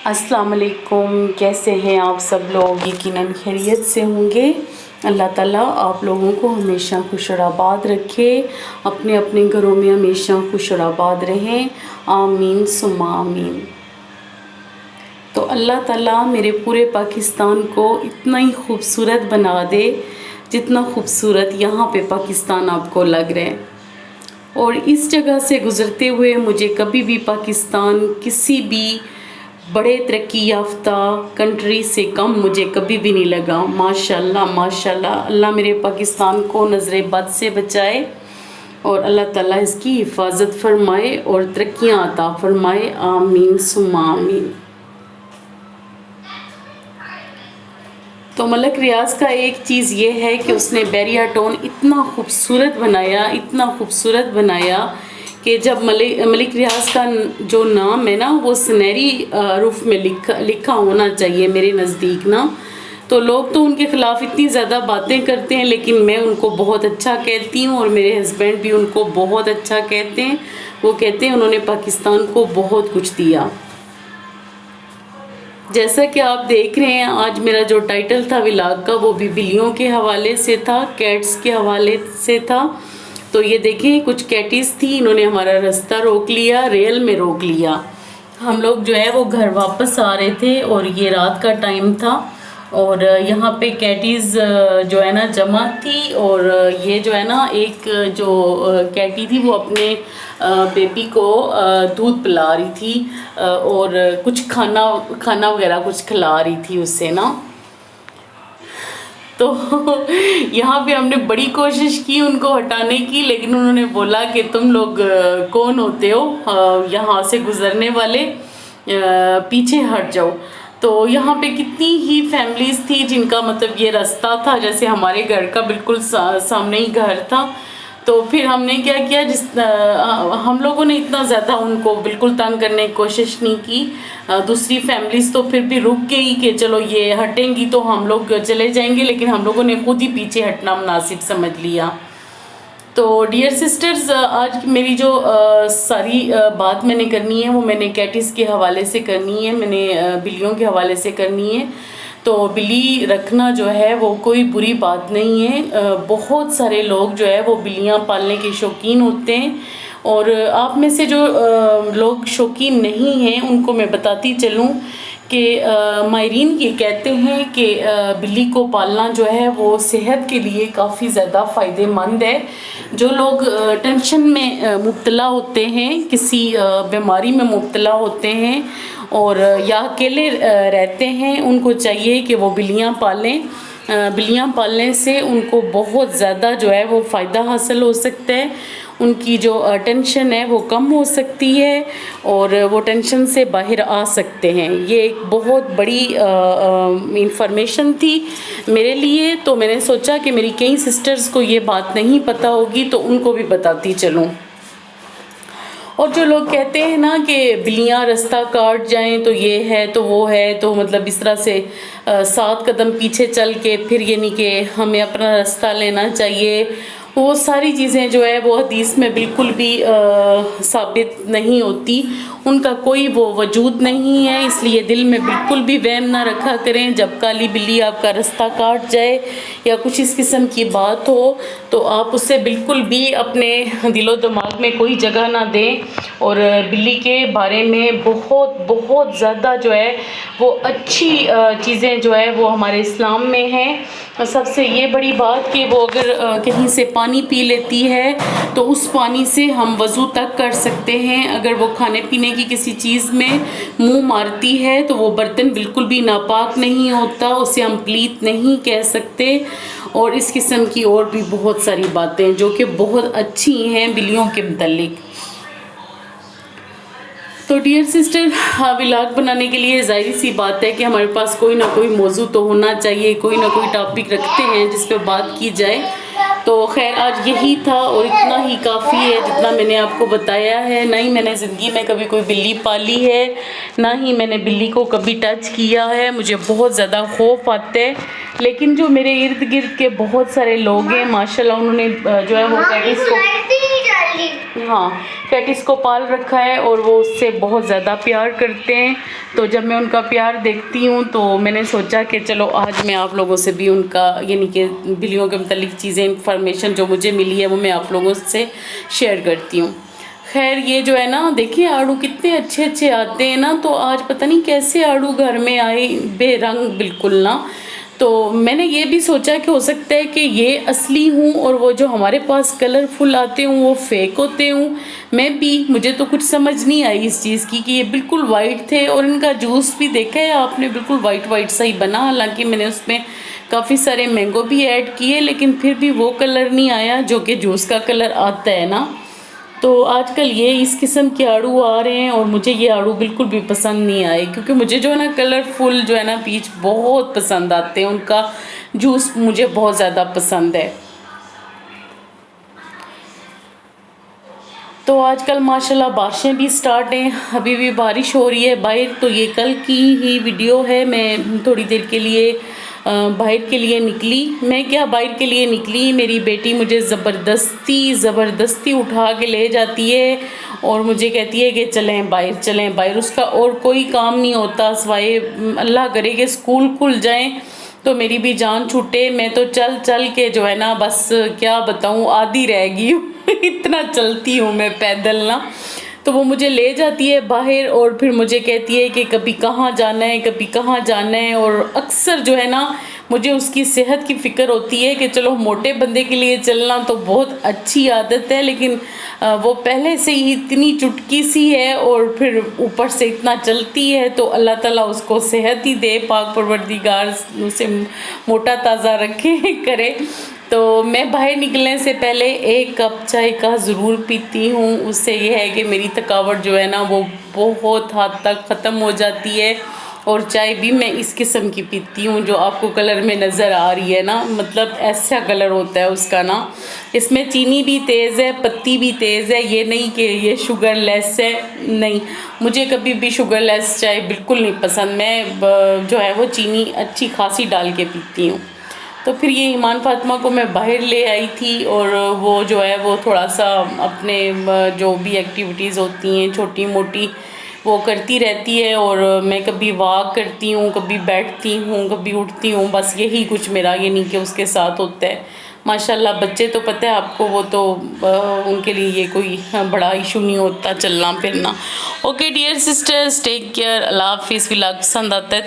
अस्सलाम वालेकुम। कैसे हैं आप सब लोग? यकीनन खैरियत से होंगे। अल्लाह ताला आप लोगों को हमेशा खुश और आबाद रखे, अपने अपने घरों में हमेशा खुश और आबाद रहें। आमीन सुम्मा आमीन। तो अल्लाह ताला मेरे पूरे पाकिस्तान को इतना ही खूबसूरत बना दे जितना खूबसूरत यहाँ पे पाकिस्तान आपको लग रहा है। और इस जगह से गुज़रते हुए मुझे कभी भी पाकिस्तान किसी भी बड़े तरक्की याफ्ता कंट्री से कम मुझे कभी भी नहीं लगा। माशाल्लाह माशाल्लाह। अल्लाह मेरे पाकिस्तान को नज़र बद से बचाए और अल्लाह ताला इसकी हिफाजत फरमाए और तरक्कियाँ अता फरमाए। आमीन सुम्मा आमीन। तो मलक रियाज़ का एक चीज़ ये है कि उसने बैरिया टाउन इतना खूबसूरत बनाया, इतना खूबसूरत बनाया कि जब मलिक रियाज़ का जो नाम है ना वो सुनहरी रूफ में लिखा होना चाहिए मेरे नज़दीक ना। तो लोग तो उनके ख़िलाफ़ इतनी ज़्यादा बातें करते हैं, लेकिन मैं उनको बहुत अच्छा कहती हूँ और मेरे हस्बैंड भी उनको बहुत अच्छा कहते हैं। वो कहते हैं उन्होंने पाकिस्तान को बहुत कुछ दिया। जैसा कि आप देख रहे हैं, आज मेरा जो टाइटल था व्लॉग का वो भी बिल्लियों के हवाले से था, कैट्स के हवाले से था। तो ये देखें, कुछ कैटीज़ थी, इन्होंने हमारा रास्ता रोक लिया, रेल में रोक लिया। हम लोग जो है वो घर वापस आ रहे थे और ये रात का टाइम था और यहाँ पे कैटीज़ जो है ना जमा थी। और ये जो है ना एक जो कैटी थी वो अपने बेबी को दूध पिला रही थी और कुछ खाना वगैरह कुछ खिला रही थी उससे ना। तो यहाँ पे हमने बड़ी कोशिश की उनको हटाने की, लेकिन उन्होंने बोला कि तुम लोग कौन होते हो यहाँ से गुज़रने वाले, पीछे हट जाओ। तो यहाँ पे कितनी ही फैमिलीज़ थी जिनका मतलब ये रास्ता था जैसे हमारे घर का बिल्कुल सामने ही घर था। तो फिर हमने क्या किया, हम लोगों ने इतना ज़्यादा उनको बिल्कुल तंग करने की कोशिश नहीं की। दूसरी फैमिलीज़ तो फिर भी रुक गई कि चलो ये हटेंगी तो हम लोग चले जाएंगे, लेकिन हम लोगों ने खुद ही पीछे हटना मुनासिब समझ लिया। तो डियर सिस्टर्स, आज मेरी जो सारी बात मैंने करनी है वो मैंने कैटिस के हवाले से करनी है, मैंने बिल्लियों के हवाले से करनी है। तो बिल्ली रखना जो है वो कोई बुरी बात नहीं है। बहुत सारे लोग जो है वो बिल्लियाँ पालने के शौकीन होते हैं और आप में से जो लोग शौकीन नहीं हैं उनको मैं बताती चलूँ कि माहिरीन ये कहते हैं कि बिल्ली को पालना जो है वो सेहत के लिए काफ़ी ज़्यादा फ़ायदेमंद है। जो लोग टेंशन में मुब्तला होते हैं, किसी बीमारी में मुब्तला होते हैं और या अकेले रहते हैं, उनको चाहिए कि वो बिल्लियाँ पालें। बिल्लियाँ पालने से उनको बहुत ज़्यादा जो है वो फ़ायदा हासिल हो सकता है। उनकी जो टेंशन है वो कम हो सकती है और वो टेंशन से बाहर आ सकते हैं। ये एक बहुत बड़ी इंफॉर्मेशन थी मेरे लिए, तो मैंने सोचा कि मेरी कई सिस्टर्स को ये बात नहीं पता होगी तो उनको भी बताती चलूँ। और जो लोग कहते हैं ना कि बिल्लियाँ रास्ता काट जाएं तो ये है तो वो है, तो मतलब इस तरह से 7 कदम पीछे चल के फिर ये नहीं कि हमें अपना रास्ता लेना चाहिए, वो सारी चीज़ें जो है वो हदीस में बिल्कुल भी साबित नहीं होती, उनका कोई वो वजूद नहीं है। इसलिए दिल में बिल्कुल भी वहम ना रखा करें। जब काली बिल्ली आपका रास्ता काट जाए या कुछ इस किस्म की बात हो तो आप उससे बिल्कुल भी अपने दिलो दिमाग में कोई जगह ना दें। और बिल्ली के बारे में बहुत बहुत ज़्यादा जो है वो अच्छी चीज़ें जो है वो हमारे इस्लाम में हैं। सबसे ये बड़ी बात कि वो अगर कहीं से पानी पी लेती है तो उस पानी से हम वज़ू तक कर सकते हैं। अगर वो खाने पीने की किसी चीज़ में मुंह मारती है तो वो बर्तन बिल्कुल भी नापाक नहीं होता, उसे हम प्लीत नहीं कह सकते। और इस किस्म की और भी बहुत सारी बातें जो कि बहुत अच्छी हैं बिल्लियों के मुतल्लिक। तो डियर सिस्टर, व्लॉग बनाने के लिए ज़ाहिर सी बात है कि हमारे पास कोई ना कोई मौजू तो होना चाहिए, कोई ना कोई टॉपिक रखते हैं जिस पे बात की जाए। तो खैर आज यही था और इतना ही काफ़ी है जितना मैंने आपको बताया है। ना ही मैंने ज़िंदगी में कभी कोई बिल्ली पाली है, ना ही मैंने बिल्ली को कभी टच किया है। मुझे बहुत ज़्यादा खौफ आता है, लेकिन जो मेरे इर्द गिर्द के बहुत सारे लोग हैं माशाल्लाह, उन्होंने जो है वो कैटिस को हाँ, कैटिस को पाल रखा है और वो उससे बहुत ज़्यादा प्यार करते हैं। तो जब मैं उनका प्यार देखती हूँ तो मैंने सोचा कि चलो आज मैं आप लोगों से भी उनका यानी कि बिल्लियों के मतलब चीज़ें इंफॉर्मेशन जो मुझे मिली है वो मैं आप लोगों से शेयर करती हूँ। खैर ये जो है ना, देखिए आड़ू कितने अच्छे अच्छे आते हैं ना। तो आज पता नहीं कैसे आड़ू घर में आए, बेरंग बिल्कुल ना। तो मैंने ये भी सोचा कि हो सकता है कि ये असली हूँ और वो जो हमारे पास कलरफुल आते हूँ वो फेक होते हूँ। मैं भी, मुझे तो कुछ समझ नहीं आई इस चीज़ की कि ये बिल्कुल वाइट थे। और इनका जूस भी देखा है आपने, बिल्कुल वाइट वाइट सा ही बना। हालांकि मैंने उसमें काफ़ी सारे मैंगो भी ऐड किए लेकिन फिर भी वो कलर नहीं आया जो कि जूस का कलर आता है ना। तो आजकल ये इस किस्म के आड़ू आ रहे हैं और मुझे ये आड़ू बिल्कुल भी पसंद नहीं आए, क्योंकि मुझे जो है ना कलरफुल जो है ना पीच बहुत पसंद आते हैं। उनका जूस मुझे बहुत ज़्यादा पसंद है। तो आजकल माशाल्लाह बारिशें भी स्टार्ट हैं, अभी भी बारिश हो रही है बाहर। तो ये कल की ही वीडियो है। मैं थोड़ी देर के लिए बाहर के लिए निकली। मैं क्या बाहर के लिए निकली, मेरी बेटी मुझे ज़बरदस्ती उठा के ले जाती है और मुझे कहती है कि चलें बाहर, चलें बाहर। उसका और कोई काम नहीं होता सिवाय अल्लाह करे कि स्कूल खुल जाएं तो मेरी भी जान छूटे। मैं तो चल चल के जो है ना बस क्या बताऊँ, आधी रह गई हूँ इतना चलती हूँ मैं पैदल ना। तो वो मुझे ले जाती है बाहर और फिर मुझे कहती है कि कभी कहाँ जाना है, कभी कहाँ जाना है। और अक्सर जो है ना मुझे उसकी सेहत की फ़िक्र होती है कि चलो मोटे बंदे के लिए चलना तो बहुत अच्छी आदत है, लेकिन वो पहले से ही इतनी चुटकी सी है और फिर ऊपर से इतना चलती है। तो अल्लाह ताला उसको सेहत ही दे, पाक परवरदिगार उसे मोटा ताज़ा रखे करे। तो मैं बाहर निकलने से पहले 1 कप चाय का ज़रूर पीती हूँ। उससे ये है कि मेरी थकावट जो है ना वो बहुत हद तक ख़त्म हो जाती है। और चाय भी मैं इस किस्म की पीती हूँ जो आपको कलर में नज़र आ रही है ना, मतलब ऐसा कलर होता है उसका ना। इसमें चीनी भी तेज़ है, पत्ती भी तेज़ है, ये नहीं कि ये शुगर लेस है, नहीं। मुझे कभी भी शुगर लेस चाय बिल्कुल नहीं पसंद। मैं जो है वो चीनी अच्छी खासी डाल के पीती हूँ। तो फिर ये ईमान फातिमा को मैं बाहर ले आई थी और वो जो है वो थोड़ा सा अपने जो भी एक्टिविटीज़ होती हैं छोटी मोटी वो करती रहती है। और मैं कभी वॉक करती हूँ, कभी बैठती हूँ, कभी उठती हूँ, बस यही कुछ मेरा ये नहीं कि उसके साथ होता है। माशाल्लाह बच्चे तो पता है आपको, वो तो उनके लिए ये कोई बड़ा इशू नहीं होता चलना फिरना। Okay dear sisters, take care, अल्लाह हाफिज़। व्लॉग पसंद आता है